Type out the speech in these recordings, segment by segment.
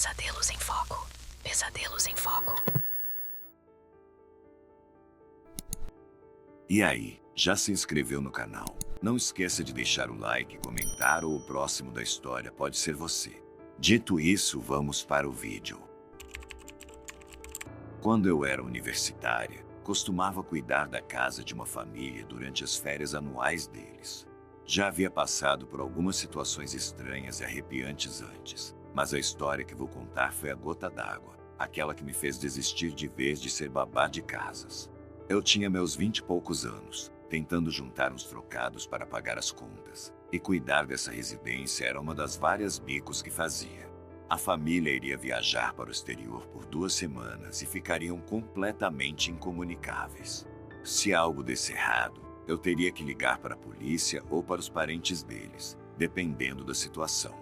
Pesadelos em Foco. Pesadelos em Foco. E aí, já se inscreveu no canal? Não esqueça de deixar o like, comentar ou o próximo da história pode ser você. Dito isso, vamos para o vídeo. Quando eu era universitária, costumava cuidar da casa de uma família durante as férias anuais deles. Já havia passado por algumas situações estranhas e arrepiantes antes, mas a história que vou contar foi a gota d'água, aquela que me fez desistir de vez de ser babá de casas. Eu tinha meus 20 e poucos anos, tentando juntar uns trocados para pagar as contas, e cuidar dessa residência era uma das várias bicos que fazia. A família iria viajar para o exterior por 2 semanas e ficariam completamente incomunicáveis. Se algo desse errado, eu teria que ligar para a polícia ou para os parentes deles, dependendo da situação.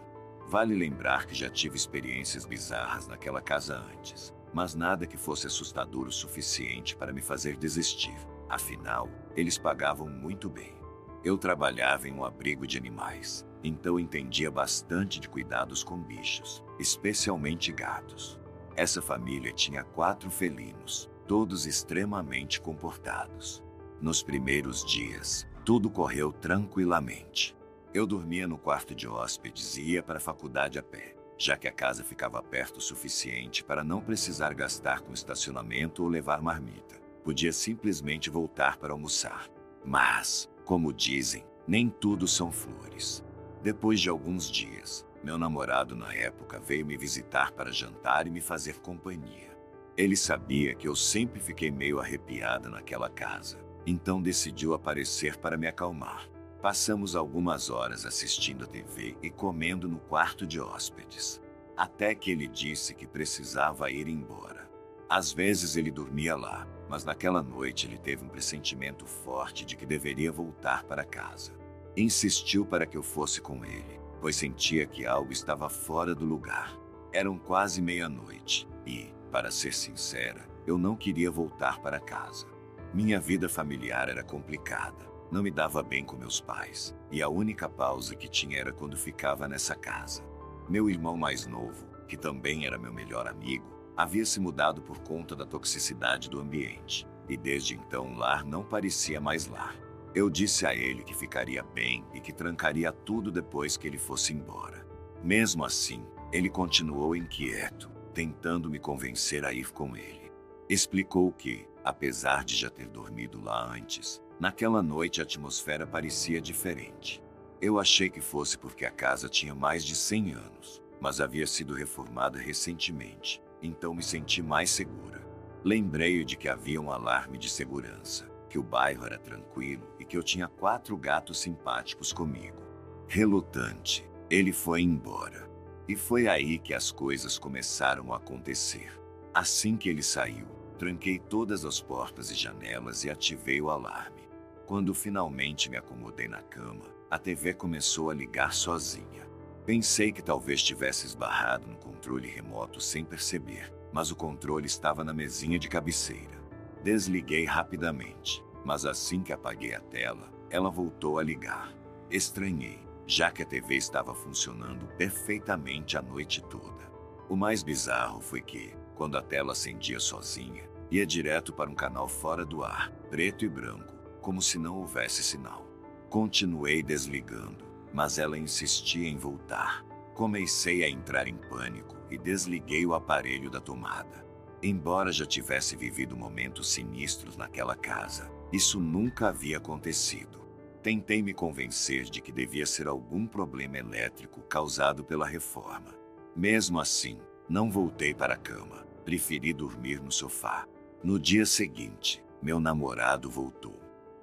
Vale lembrar que já tive experiências bizarras naquela casa antes, mas nada que fosse assustador o suficiente para me fazer desistir. Afinal, eles pagavam muito bem. Eu trabalhava em um abrigo de animais, então entendia bastante de cuidados com bichos, especialmente gatos. Essa família tinha 4 felinos, todos extremamente comportados. Nos primeiros dias, tudo correu tranquilamente. Eu dormia no quarto de hóspedes e ia para a faculdade a pé, já que a casa ficava perto o suficiente para não precisar gastar com estacionamento ou levar marmita. Podia simplesmente voltar para almoçar. Mas, como dizem, nem tudo são flores. Depois de alguns dias, meu namorado na época veio me visitar para jantar e me fazer companhia. Ele sabia que eu sempre fiquei meio arrepiada naquela casa, então decidiu aparecer para me acalmar. Passamos algumas horas assistindo a TV e comendo no quarto de hóspedes, até que ele disse que precisava ir embora. Às vezes ele dormia lá, mas naquela noite ele teve um pressentimento forte de que deveria voltar para casa. Insistiu para que eu fosse com ele, pois sentia que algo estava fora do lugar. Eram quase meia-noite e, para ser sincera, eu não queria voltar para casa. Minha vida familiar era complicada, não me dava bem com meus pais, e a única pausa que tinha era quando ficava nessa casa. Meu irmão mais novo, que também era meu melhor amigo, havia se mudado por conta da toxicidade do ambiente, e desde então o lar não parecia mais lar. Eu disse a ele que ficaria bem e que trancaria tudo depois que ele fosse embora. Mesmo assim, ele continuou inquieto, tentando me convencer a ir com ele. Explicou que, apesar de já ter dormido lá antes, naquela noite a atmosfera parecia diferente. Eu achei que fosse porque a casa tinha mais de 100 anos, mas havia sido reformada recentemente, então me senti mais segura. Lembrei de que havia um alarme de segurança, que o bairro era tranquilo e que eu tinha 4 gatos simpáticos comigo. Relutante, ele foi embora. E foi aí que as coisas começaram a acontecer. Assim que ele saiu, tranquei todas as portas e janelas e ativei o alarme. Quando finalmente me acomodei na cama, a TV começou a ligar sozinha. Pensei que talvez tivesse esbarrado no controle remoto sem perceber, mas o controle estava na mesinha de cabeceira. Desliguei rapidamente, mas assim que apaguei a tela, ela voltou a ligar. Estranhei, já que a TV estava funcionando perfeitamente a noite toda. O mais bizarro foi que, quando a tela acendia sozinha, ia direto para um canal fora do ar, preto e branco, como se não houvesse sinal. Continuei desligando, mas ela insistia em voltar. Comecei a entrar em pânico e desliguei o aparelho da tomada. Embora já tivesse vivido momentos sinistros naquela casa, isso nunca havia acontecido. Tentei me convencer de que devia ser algum problema elétrico causado pela reforma. Mesmo assim, não voltei para a cama, preferi dormir no sofá. No dia seguinte, meu namorado voltou.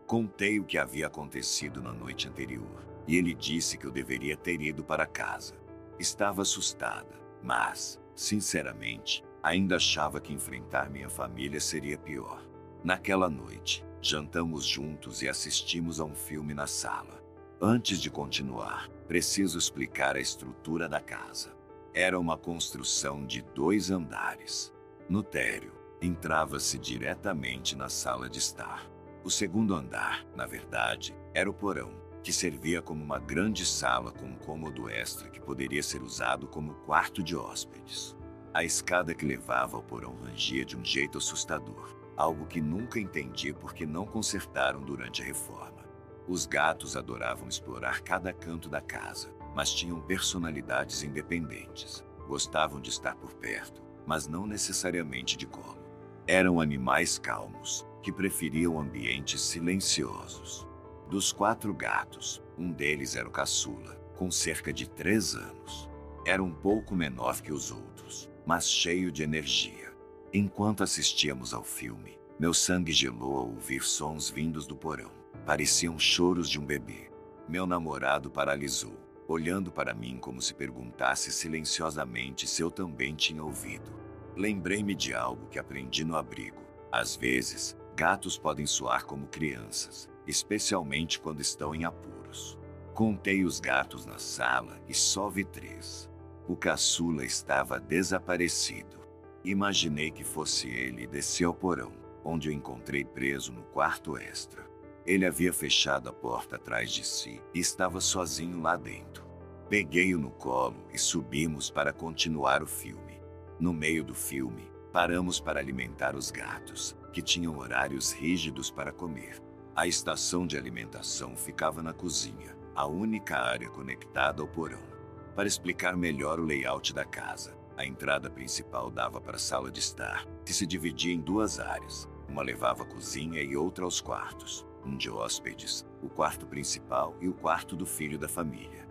Contei o que havia acontecido na noite anterior, e ele disse que eu deveria ter ido para casa. Estava assustada, mas, sinceramente, ainda achava que enfrentar minha família seria pior. Naquela noite, jantamos juntos e assistimos a um filme na sala. Antes de continuar, preciso explicar a estrutura da casa. Era uma construção de 2 andares. No térreo, entrava-se diretamente na sala de estar. O segundo andar, na verdade, era o porão, que servia como uma grande sala com um cômodo extra que poderia ser usado como quarto de hóspedes. A escada que levava ao porão rangia de um jeito assustador, algo que nunca entendi porque não consertaram durante a reforma. Os gatos adoravam explorar cada canto da casa, mas tinham personalidades independentes. Gostavam de estar por perto, mas não necessariamente de colo. Eram animais calmos, que preferiam ambientes silenciosos. Dos 4 gatos, um deles era o caçula, com cerca de 3 anos. Era um pouco menor que os outros, mas cheio de energia. Enquanto assistíamos ao filme, meu sangue gelou ao ouvir sons vindos do porão. Pareciam choros de um bebê. Meu namorado paralisou, olhando para mim como se perguntasse silenciosamente se eu também tinha ouvido. Lembrei-me de algo que aprendi no abrigo. Às vezes, gatos podem soar como crianças, especialmente quando estão em apuros. Contei os gatos na sala e só vi 3. O caçula estava desaparecido. Imaginei que fosse ele e desci ao porão, onde o encontrei preso no quarto extra. Ele havia fechado a porta atrás de si e estava sozinho lá dentro. Peguei-o no colo e subimos para continuar o filme. No meio do filme, paramos para alimentar os gatos, que tinham horários rígidos para comer. A estação de alimentação ficava na cozinha, a única área conectada ao porão. Para explicar melhor o layout da casa, a entrada principal dava para a sala de estar, que se dividia em 2 áreas. Uma levava à cozinha e outra aos quartos. Um de hóspedes, o quarto principal e o quarto do filho da família.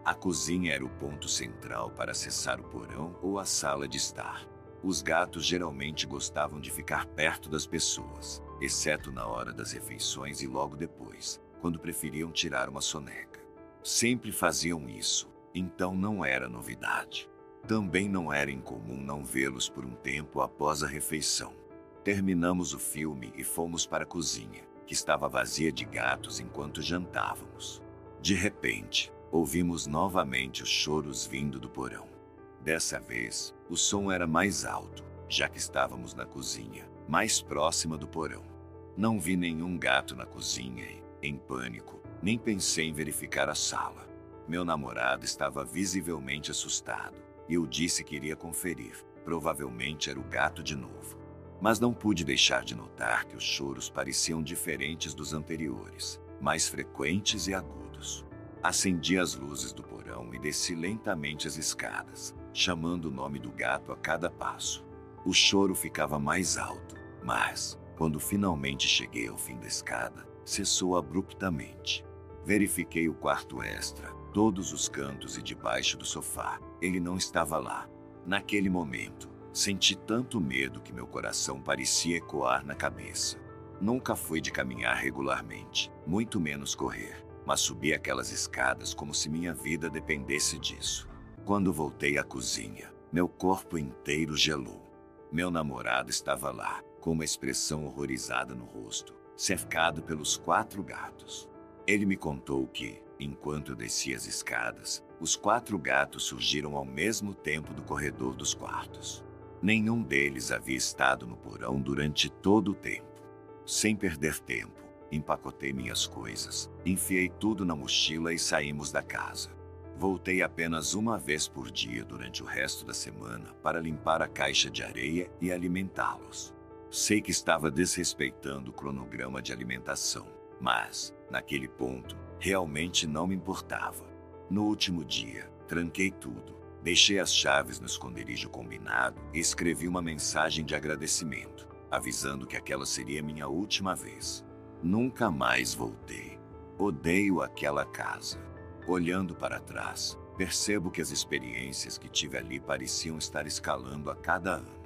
A cozinha era o ponto central para acessar o porão ou a sala de estar. Os gatos geralmente gostavam de ficar perto das pessoas, exceto na hora das refeições e logo depois, quando preferiam tirar uma soneca. Sempre faziam isso, então não era novidade. Também não era incomum não vê-los por um tempo após a refeição. Terminamos o filme e fomos para a cozinha, que estava vazia de gatos enquanto jantávamos. De repente, ouvimos novamente os choros vindo do porão. Dessa vez, o som era mais alto, já que estávamos na cozinha, mais próxima do porão. Não vi nenhum gato na cozinha e, em pânico, nem pensei em verificar a sala. Meu namorado estava visivelmente assustado, e eu disse que iria conferir. Provavelmente era o gato de novo. Mas não pude deixar de notar que os choros pareciam diferentes dos anteriores, mais frequentes e agudos. Acendi as luzes do porão e desci lentamente as escadas, chamando o nome do gato a cada passo. O choro ficava mais alto, mas, quando finalmente cheguei ao fim da escada, cessou abruptamente. Verifiquei o quarto extra, todos os cantos e debaixo do sofá. Ele não estava lá. Naquele momento, senti tanto medo que meu coração parecia ecoar na cabeça. Nunca fui de caminhar regularmente, muito menos correr, mas subi aquelas escadas como se minha vida dependesse disso. Quando voltei à cozinha, meu corpo inteiro gelou. Meu namorado estava lá, com uma expressão horrorizada no rosto, cercado pelos 4 gatos. Ele me contou que, enquanto eu descia as escadas, os 4 gatos surgiram ao mesmo tempo do corredor dos quartos. Nenhum deles havia estado no porão durante todo o tempo. Sem perder tempo, empacotei minhas coisas, enfiei tudo na mochila e saímos da casa. Voltei apenas uma vez por dia durante o resto da semana para limpar a caixa de areia e alimentá-los. Sei que estava desrespeitando o cronograma de alimentação, mas, naquele ponto, realmente não me importava. No último dia, tranquei tudo. Deixei as chaves no esconderijo combinado e escrevi uma mensagem de agradecimento, avisando que aquela seria minha última vez. Nunca mais voltei. Odeio aquela casa. Olhando para trás, percebo que as experiências que tive ali pareciam estar escalando a cada ano.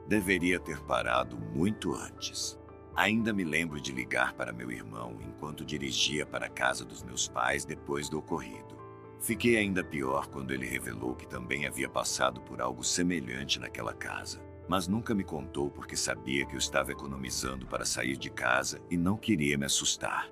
Deveria ter parado muito antes. Ainda me lembro de ligar para meu irmão enquanto dirigia para a casa dos meus pais depois do ocorrido. Fiquei ainda pior quando ele revelou que também havia passado por algo semelhante naquela casa, mas nunca me contou porque sabia que eu estava economizando para sair de casa e não queria me assustar.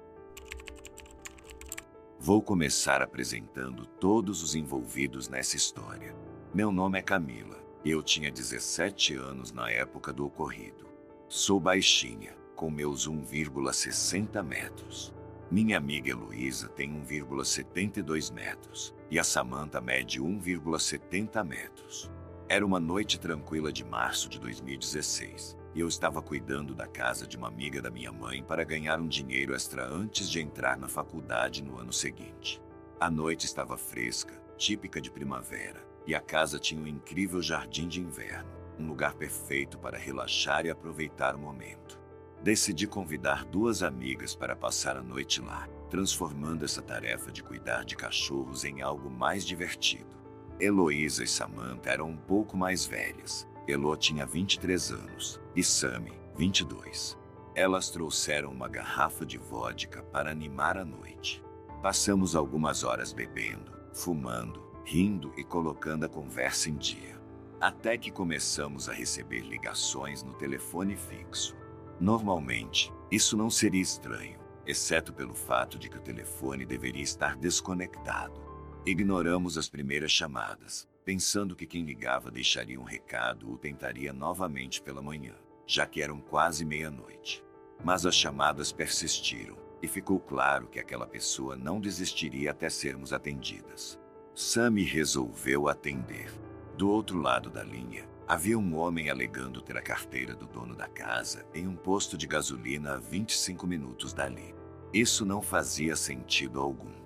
Vou começar apresentando todos os envolvidos nessa história. Meu nome é Camila, e eu tinha 17 anos na época do ocorrido. Sou baixinha, com meus 1,60 metros. Minha amiga Heloísa tem 1,72 metros, e a Samantha mede 1,70 metros. Era uma noite tranquila de março de 2016, e eu estava cuidando da casa de uma amiga da minha mãe para ganhar um dinheiro extra antes de entrar na faculdade no ano seguinte. A noite estava fresca, típica de primavera, e a casa tinha um incrível jardim de inverno, um lugar perfeito para relaxar e aproveitar o momento. Decidi convidar duas amigas para passar a noite lá, transformando essa tarefa de cuidar de cachorros em algo mais divertido. Heloísa e Samantha eram um pouco mais velhas. Elo tinha 23 anos e Sammy, 22. Elas trouxeram uma garrafa de vodka para animar a noite. Passamos algumas horas bebendo, fumando, rindo e colocando a conversa em dia. Até que começamos a receber ligações no telefone fixo. Normalmente, isso não seria estranho, exceto pelo fato de que o telefone deveria estar desconectado. Ignoramos as primeiras chamadas, pensando que quem ligava deixaria um recado ou tentaria novamente pela manhã, já que eram quase meia-noite. Mas as chamadas persistiram, e ficou claro que aquela pessoa não desistiria até sermos atendidas. Sammy resolveu atender. Do outro lado da linha, havia um homem alegando ter a carteira do dono da casa em um posto de gasolina a 25 minutos dali. Isso não fazia sentido algum.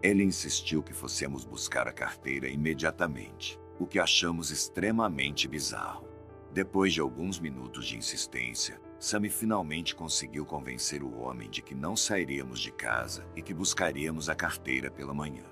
Ele insistiu que fossemos buscar a carteira imediatamente, o que achamos extremamente bizarro. Depois de alguns minutos de insistência, Sammy finalmente conseguiu convencer o homem de que não sairíamos de casa e que buscaríamos a carteira pela manhã.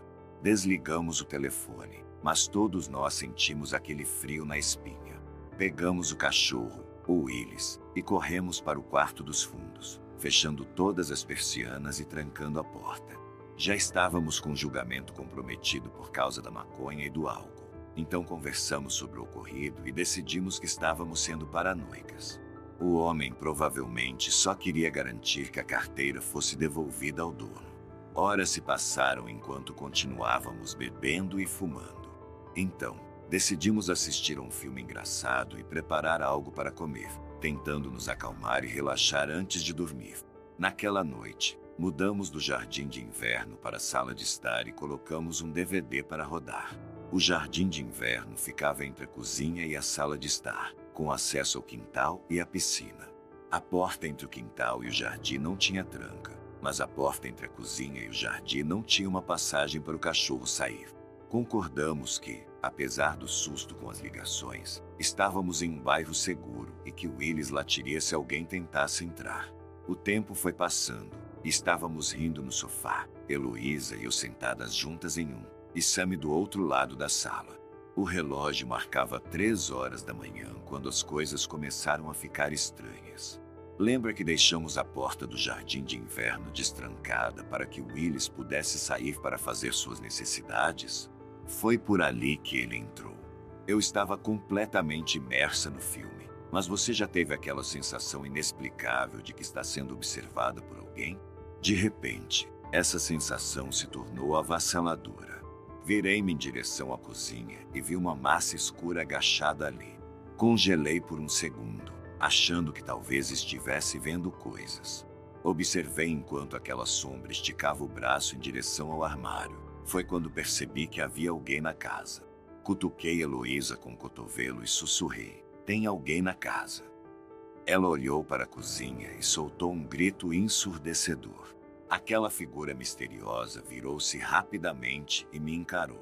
Desligamos o telefone, mas todos nós sentimos aquele frio na espinha. Pegamos o cachorro, o Willis, e corremos para o quarto dos fundos, fechando todas as persianas e trancando a porta. Já estávamos com o julgamento comprometido por causa da maconha e do álcool. Então conversamos sobre o ocorrido e decidimos que estávamos sendo paranoicas. O homem provavelmente só queria garantir que a carteira fosse devolvida ao dono. Horas se passaram enquanto continuávamos bebendo e fumando. Então, decidimos assistir a um filme engraçado e preparar algo para comer, tentando nos acalmar e relaxar antes de dormir. Naquela noite, mudamos do jardim de inverno para a sala de estar e colocamos um DVD para rodar. O jardim de inverno ficava entre a cozinha e a sala de estar, com acesso ao quintal e à piscina. A porta entre o quintal e o jardim não tinha tranca, mas a porta entre a cozinha e o jardim não tinha uma passagem para o cachorro sair. Concordamos que, apesar do susto com as ligações, estávamos em um bairro seguro e que Willis latiria se alguém tentasse entrar. O tempo foi passando. Estávamos rindo no sofá, Heloísa e eu sentadas juntas em um, e Sammy do outro lado da sala. O relógio marcava 3 horas da manhã quando as coisas começaram a ficar estranhas. Lembra que deixamos a porta do jardim de inverno destrancada para que Willis pudesse sair para fazer suas necessidades? Foi por ali que ele entrou. Eu estava completamente imersa no filme, mas você já teve aquela sensação inexplicável de que está sendo observada por alguém? De repente, essa sensação se tornou avassaladora. Virei-me em direção à cozinha e vi uma massa escura agachada ali. Congelei por um segundo, achando que talvez estivesse vendo coisas. Observei enquanto aquela sombra esticava o braço em direção ao armário. Foi quando percebi que havia alguém na casa. Cutuquei Heloísa com o cotovelo e sussurrei: "Tem alguém na casa." Ela olhou para a cozinha e soltou um grito ensurdecedor. Aquela figura misteriosa virou-se rapidamente e me encarou.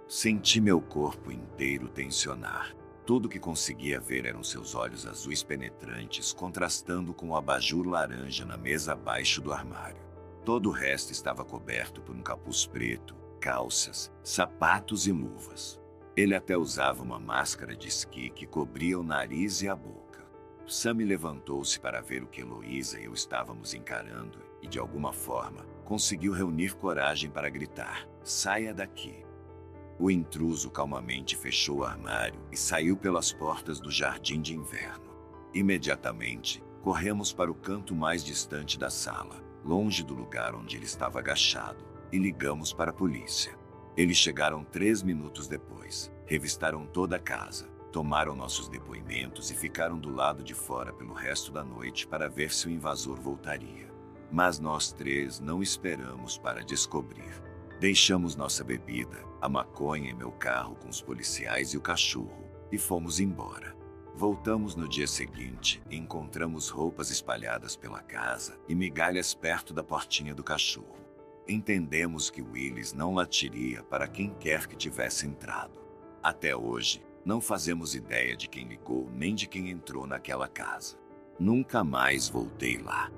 Senti meu corpo inteiro tensionar. Tudo que conseguia ver eram seus olhos azuis penetrantes contrastando com o abajur laranja na mesa abaixo do armário. Todo o resto estava coberto por um capuz preto, calças, sapatos e luvas. Ele até usava uma máscara de esqui que cobria o nariz e a boca. Sammy levantou-se para ver o que Heloísa e eu estávamos encarando e, de alguma forma, conseguiu reunir coragem para gritar: "Saia daqui!" O intruso calmamente fechou o armário e saiu pelas portas do jardim de inverno. Imediatamente, corremos para o canto mais distante da sala, longe do lugar onde ele estava agachado, e ligamos para a polícia. Eles chegaram 3 minutos depois, revistaram toda a casa, tomaram nossos depoimentos e ficaram do lado de fora pelo resto da noite para ver se o invasor voltaria. Mas nós 3 não esperamos para descobrir. Deixamos nossa bebida, a maconha em meu carro com os policiais e o cachorro, e fomos embora. Voltamos no dia seguinte e encontramos roupas espalhadas pela casa e migalhas perto da portinha do cachorro. Entendemos que Willis não latiria para quem quer que tivesse entrado. Até hoje, não fazemos ideia de quem ligou nem de quem entrou naquela casa. Nunca mais voltei lá.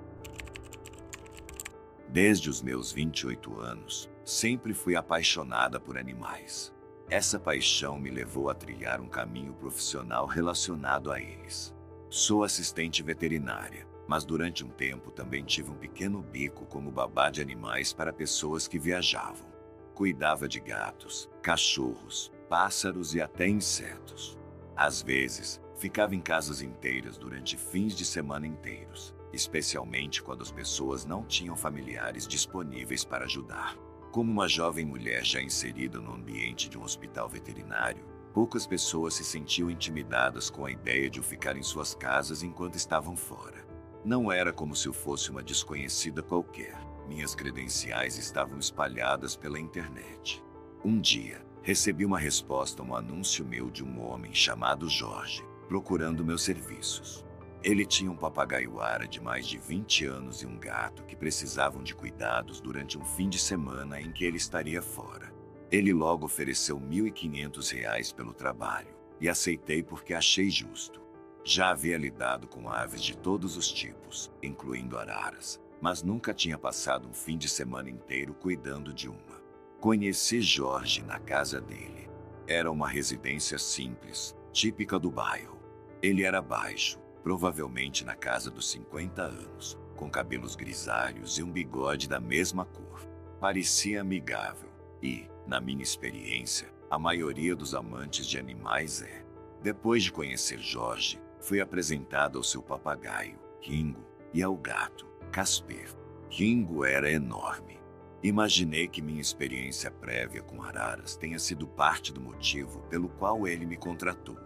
Desde os meus 28 anos, sempre fui apaixonada por animais. Essa paixão me levou a trilhar um caminho profissional relacionado a eles. Sou assistente veterinária, mas durante um tempo também tive um pequeno bico como babá de animais para pessoas que viajavam. Cuidava de gatos, cachorros, pássaros e até insetos. Às vezes, ficava em casas inteiras durante fins de semana inteiros, especialmente quando as pessoas não tinham familiares disponíveis para ajudar. Como uma jovem mulher já inserida no ambiente de um hospital veterinário, poucas pessoas se sentiam intimidadas com a ideia de eu ficar em suas casas enquanto estavam fora. Não era como se eu fosse uma desconhecida qualquer. Minhas credenciais estavam espalhadas pela internet. Um dia, recebi uma resposta a um anúncio meu de um homem chamado Jorge, procurando meus serviços. Ele tinha um papagaioara de mais de 20 anos e um gato que precisavam de cuidados durante um fim de semana em que ele estaria fora. Ele logo ofereceu R$ 1.500 pelo trabalho, e aceitei porque achei justo. Já havia lidado com aves de todos os tipos, incluindo araras, mas nunca tinha passado um fim de semana inteiro cuidando de uma. Conheci Jorge na casa dele. Era uma residência simples, típica do bairro. Ele era baixo, provavelmente na casa dos 50 anos, com cabelos grisalhos e um bigode da mesma cor. Parecia amigável e, na minha experiência, a maioria dos amantes de animais é. Depois de conhecer Jorge, fui apresentado ao seu papagaio, Ringo, e ao gato, Casper. Ringo era enorme. Imaginei que minha experiência prévia com araras tenha sido parte do motivo pelo qual ele me contratou.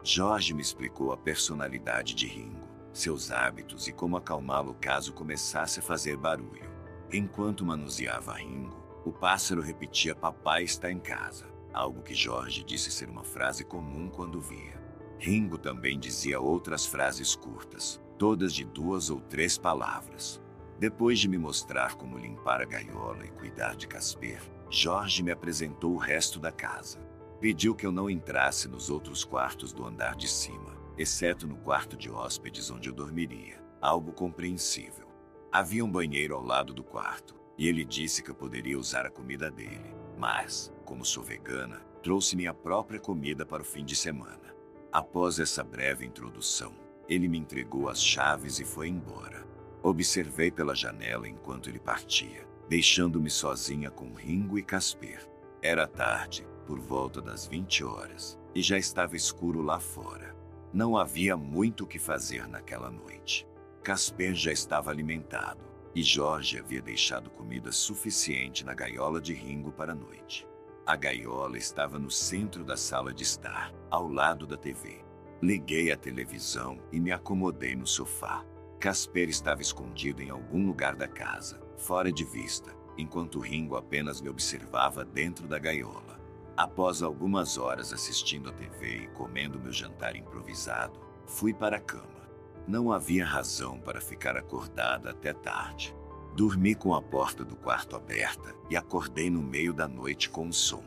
Jorge me explicou a personalidade de Ringo, seus hábitos e como acalmá-lo caso começasse a fazer barulho. Enquanto manuseava Ringo, o pássaro repetia "Papai está em casa", algo que Jorge disse ser uma frase comum quando via. Ringo também dizia outras frases curtas, todas de 2 ou 3 palavras. Depois de me mostrar como limpar a gaiola e cuidar de Casper, Jorge me apresentou o resto da casa. Pediu que eu não entrasse nos outros quartos do andar de cima, exceto no quarto de hóspedes onde eu dormiria, algo compreensível. Havia um banheiro ao lado do quarto, e ele disse que eu poderia usar a comida dele, mas, como sou vegana, trouxe minha própria comida para o fim de semana. Após essa breve introdução, ele me entregou as chaves e foi embora. Observei pela janela enquanto ele partia, deixando-me sozinha com Ringo e Casper. Era tarde, por volta das 20 horas, e já estava escuro lá fora. Não havia muito o que fazer naquela noite. Casper já estava alimentado, e Jorge havia deixado comida suficiente na gaiola de Ringo para a noite. A gaiola estava no centro da sala de estar, ao lado da TV. Liguei a televisão e me acomodei no sofá. Casper estava escondido em algum lugar da casa, fora de vista, enquanto Ringo apenas me observava dentro da gaiola. Após algumas horas assistindo a TV e comendo meu jantar improvisado, fui para a cama. Não havia razão para ficar acordada até tarde. Dormi com a porta do quarto aberta e acordei no meio da noite com um som.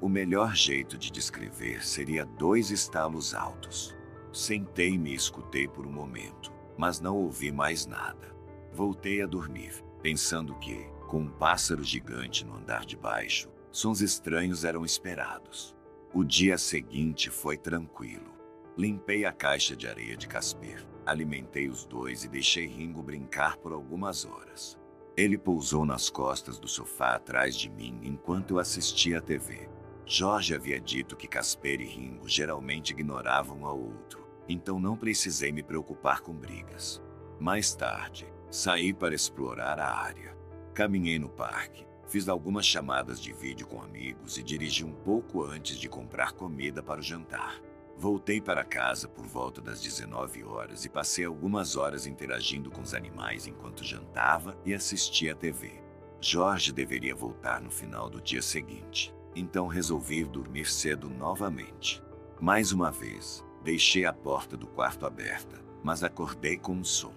O melhor jeito de descrever seria 2 estalos altos. Sentei-me e escutei por um momento, mas não ouvi mais nada. Voltei a dormir, pensando que, com um pássaro gigante no andar de baixo, sons estranhos eram esperados. O dia seguinte foi tranquilo. Limpei a caixa de areia de Casper, alimentei os 2 e deixei Ringo brincar por algumas horas. Ele pousou nas costas do sofá atrás de mim enquanto eu assistia à TV. Jorge havia dito que Casper e Ringo geralmente ignoravam um ao outro, então não precisei me preocupar com brigas. Mais tarde, saí para explorar a área. Caminhei no parque, fiz algumas chamadas de vídeo com amigos e dirigi um pouco antes de comprar comida para o jantar. Voltei para casa por volta das 19 horas e passei algumas horas interagindo com os animais enquanto jantava e assistia à TV. Jorge deveria voltar no final do dia seguinte, então resolvi dormir cedo novamente. Mais uma vez, deixei a porta do quarto aberta, mas acordei com um som.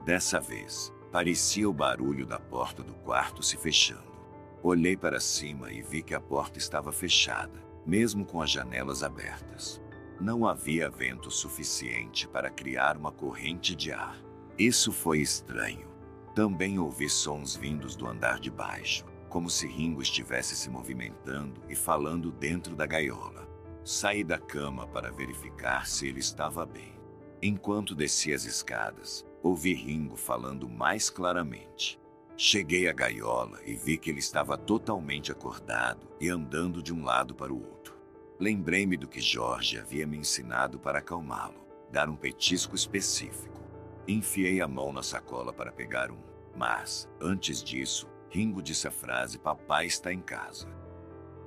Dessa vez, parecia o barulho da porta do quarto se fechando. Olhei para cima e vi que a porta estava fechada, mesmo com as janelas abertas. Não havia vento suficiente para criar uma corrente de ar. Isso foi estranho. Também ouvi sons vindos do andar de baixo, como se Ringo estivesse se movimentando e falando dentro da gaiola. Saí da cama para verificar se ele estava bem. Enquanto descia as escadas, ouvi Ringo falando mais claramente. Cheguei à gaiola e vi que ele estava totalmente acordado e andando de um lado para o outro. Lembrei-me do que Jorge havia me ensinado para acalmá-lo, dar um petisco específico. Enfiei a mão na sacola para pegar um, mas, antes disso, Ringo disse a frase "Papai está em casa".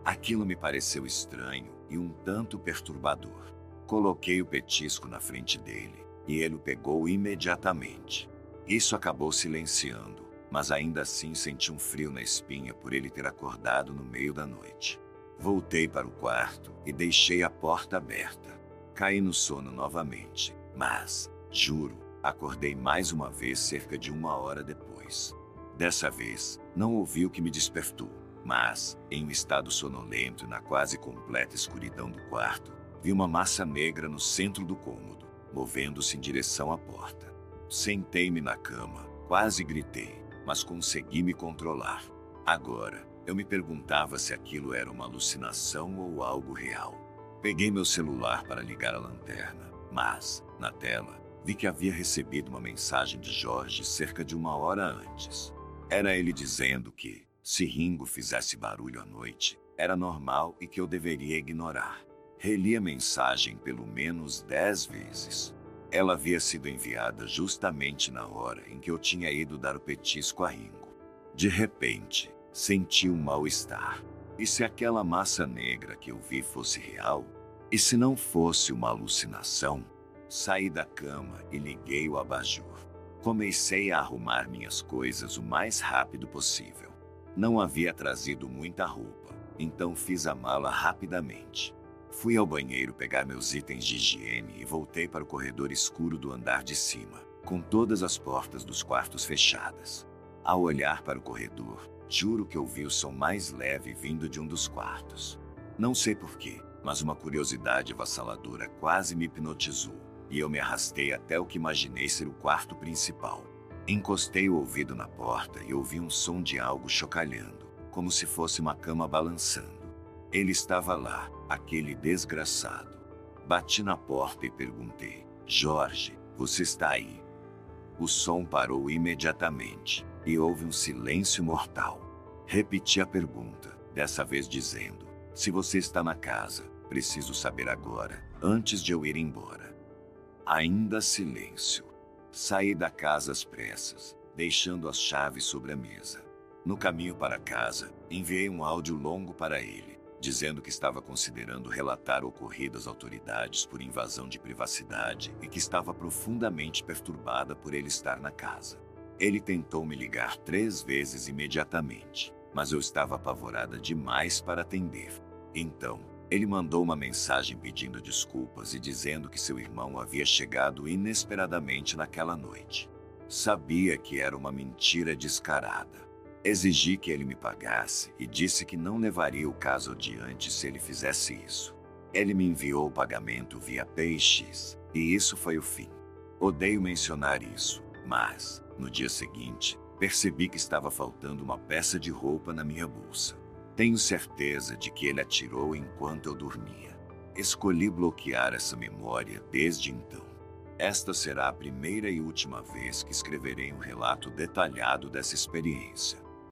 Aquilo me pareceu estranho e um tanto perturbador. Coloquei o petisco na frente dele e ele o pegou imediatamente. Isso acabou silenciando, mas ainda assim senti um frio na espinha por ele ter acordado no meio da noite. Voltei para o quarto e deixei a porta aberta. Caí no sono novamente, mas, juro, acordei mais uma vez cerca de 1 hora depois. Dessa vez, não ouvi o que me despertou, mas, em um estado sonolento e na quase completa escuridão do quarto, vi uma massa negra no centro do cômodo, movendo-se em direção à porta. Sentei-me na cama, quase gritei, mas consegui me controlar. Agora, eu me perguntava se aquilo era uma alucinação ou algo real. Peguei meu celular para ligar a lanterna, mas, na tela, vi que havia recebido uma mensagem de Jorge cerca de 1 hora antes. Era ele dizendo que, se Ringo fizesse barulho à noite, era normal e que eu deveria ignorar. Reli a mensagem pelo menos 10 vezes. Ela havia sido enviada justamente na hora em que eu tinha ido dar o petisco a Ringo. De repente, senti um mal-estar. E se aquela massa negra que eu vi fosse real? E se não fosse uma alucinação? Saí da cama e liguei o abajur. Comecei a arrumar minhas coisas o mais rápido possível. Não havia trazido muita roupa, então fiz a mala rapidamente. Fui ao banheiro pegar meus itens de higiene e voltei para o corredor escuro do andar de cima, com todas as portas dos quartos fechadas. Ao olhar para o corredor, juro que ouvi o som mais leve vindo de um dos quartos. Não sei porquê, mas uma curiosidade avassaladora quase me hipnotizou, e eu me arrastei até o que imaginei ser o quarto principal. Encostei o ouvido na porta e ouvi um som de algo chocalhando, como se fosse uma cama balançando. Ele estava lá, aquele desgraçado. Bati na porta e perguntei: "Jorge, você está aí?" O som parou imediatamente, e houve um silêncio mortal. Repeti a pergunta, dessa vez dizendo: "Se você está na casa, preciso saber agora, antes de eu ir embora." Ainda silêncio. Saí da casa às pressas, deixando as chaves sobre a mesa. No caminho para casa, enviei um áudio longo para ele, dizendo que estava considerando relatar o ocorrido às autoridades por invasão de privacidade e que estava profundamente perturbada por ele estar na casa. Ele tentou me ligar 3 vezes imediatamente, mas eu estava apavorada demais para atender. Então, ele mandou uma mensagem pedindo desculpas e dizendo que seu irmão havia chegado inesperadamente naquela noite. Sabia que era uma mentira descarada. Exigi que ele me pagasse e disse que não levaria o caso adiante se ele fizesse isso. Ele me enviou o pagamento via PX, e isso foi o fim. Odeio mencionar isso, mas, no dia seguinte, percebi que estava faltando uma peça de roupa na minha bolsa. Tenho certeza de que ele atirou enquanto eu dormia. Escolhi bloquear essa memória desde então. Esta será a primeira e última vez que escreverei um relato detalhado dessa experiência.